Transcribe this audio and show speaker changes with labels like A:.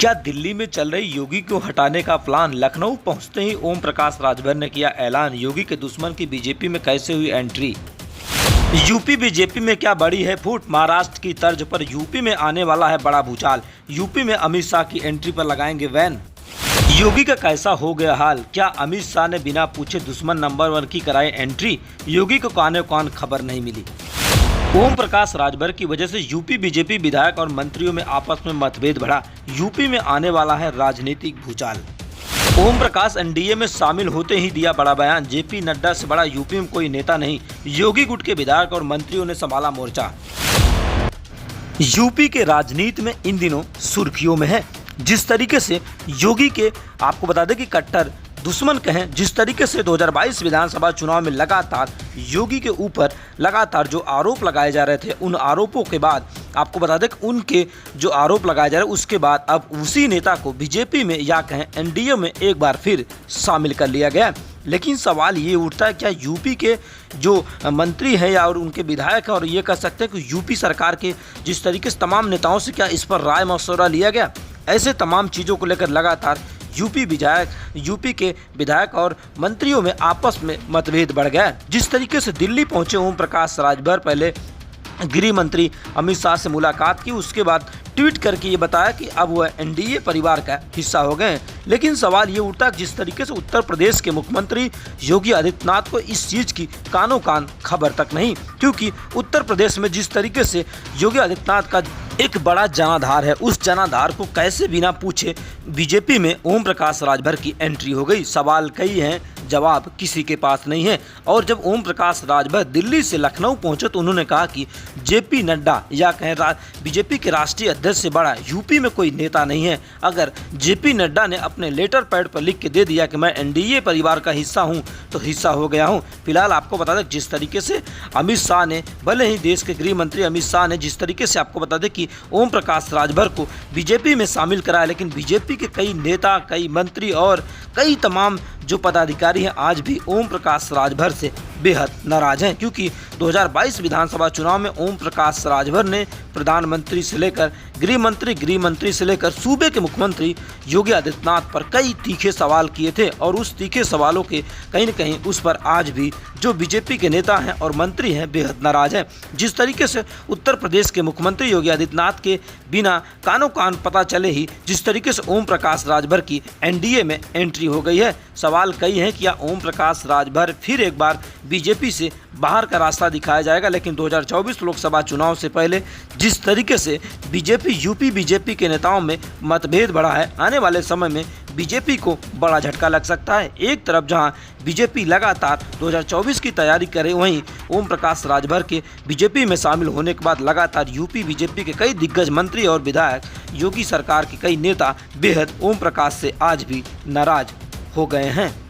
A: क्या दिल्ली में चल रही योगी को हटाने का प्लान? लखनऊ पहुंचते ही ओम प्रकाश राजभर ने किया ऐलान, योगी के दुश्मन की बीजेपी में कैसे हुई एंट्री? यूपी बीजेपी में क्या बड़ी है फूट? महाराष्ट्र की तर्ज पर यूपी में आने वाला है बड़ा भूचाल, यूपी में अमित शाह की एंट्री पर लगाएंगे बैन। योगी का कैसा हो गया हाल? क्या अमित शाह ने बिना पूछे दुश्मन नंबर 1 की कराई एंट्री? योगी को काने कान खबर नहीं मिली। ओम प्रकाश राजभर की वजह से यूपी बीजेपी विधायक और मंत्रियों में आपस में मतभेद बढ़ा, यूपी में आने वाला है राजनीतिक भूचाल। ओम प्रकाश एनडीए में शामिल होते ही दिया बड़ा बयान, जेपी नड्डा से बड़ा यूपी में कोई नेता नहीं, योगी गुट के विधायक और मंत्रियों ने संभाला मोर्चा। यूपी के राजनीति में इन दिनों सुर्खियों में है। जिस तरीके से योगी के आपको बता दें कि कट्टर दुश्मन कहें, जिस तरीके से 2022 विधानसभा चुनाव में लगातार योगी के ऊपर लगातार जो आरोप लगाए जा रहे थे, उन आरोपों के बाद आपको बता दें कि उनके जो आरोप लगाए जा रहे हैं उसके बाद अब उसी नेता को बीजेपी में या कहें एनडीए में एक बार फिर शामिल कर लिया गया। लेकिन सवाल ये उठता है, क्या यूपी के जो मंत्री हैं या और उनके विधायक हैं और ये कह सकते हैं कि यूपी सरकार के जिस तरीके से तमाम नेताओं से क्या इस पर राय मशवरा लिया गया? ऐसे तमाम चीज़ों को लेकर लगातार यूपी के विधायक और मंत्रियों में आपस में मतभेद बढ़ गया। जिस तरीके से दिल्ली पहुंचे ओम प्रकाश राजभर, पहले गृह मंत्री अमित शाह से मुलाकात की, उसके बाद ट्वीट करके ये बताया कि अब वह एनडीए परिवार का हिस्सा हो गए हैं। लेकिन सवाल ये उठता है जिस तरीके से उत्तर प्रदेश के मुख्यमंत्री योगी आदित्यनाथ को इस चीज़ की कानों कान खबर तक नहीं, क्योंकि उत्तर प्रदेश में जिस तरीके से योगी आदित्यनाथ का एक बड़ा जनाधार है, उस जनाधार को कैसे बिना पूछे बीजेपी में ओम प्रकाश राजभर की एंट्री हो गई? सवाल कई हैं, जवाब किसी के पास नहीं है। और जब ओम प्रकाश राजभर दिल्ली से लखनऊ पहुंचे तो उन्होंने कहा कि जेपी नड्डा या कहें बीजेपी के राष्ट्रीय अध्यक्ष से बड़ा यूपी में कोई नेता नहीं है। अगर जेपी नड्डा ने अपने लेटर पैड पर लिख के दे दिया कि मैं एनडीए परिवार का हिस्सा हूं तो हिस्सा हो गया हूं। फिलहाल आपको बता दें जिस तरीके से अमित शाह ने, भले ही देश के गृह मंत्री अमित शाह ने जिस तरीके से आपको बता दें कि ओम प्रकाश राजभर को बीजेपी में शामिल कराया, लेकिन बीजेपी के कई नेता, कई मंत्री और कई तमाम जो पदाधिकारी हैं आज भी ओम प्रकाश राजभर से बेहद नाराज हैं, क्योंकि 2022 विधानसभा चुनाव में ओम प्रकाश राजभर ने प्रधानमंत्री से लेकर गृह मंत्री से लेकर सूबे के मुख्यमंत्री योगी आदित्यनाथ पर कई तीखे सवाल किए थे और उस तीखे सवालों के कहीं न कहीं उस पर आज भी जो बीजेपी के नेता हैं और मंत्री हैं बेहद नाराज हैं। जिस तरीके से उत्तर प्रदेश के मुख्यमंत्री योगी आदित्यनाथ के बिना कानों कान पता चले ही जिस तरीके से ओम प्रकाश राजभर की एनडीए में एंट्री हो गई है, सवाल कई हैं कि क्या ओम प्रकाश राजभर फिर एक बार बीजेपी से बाहर का रास्ता दिखाया जाएगा? लेकिन 2024 लोकसभा चुनाव से पहले जिस तरीके से यूपी बीजेपी के नेताओं में मतभेद बढ़ा है, आने वाले समय में बीजेपी को बड़ा झटका लग सकता है। एक तरफ जहां बीजेपी लगातार 2024 की तैयारी करे, वहीं ओम प्रकाश राजभर के बीजेपी में शामिल होने के बाद लगातार यूपी बीजेपी के कई दिग्गज मंत्री और विधायक, योगी सरकार के कई नेता बेहद ओम प्रकाश से आज भी नाराज हो गए हैं।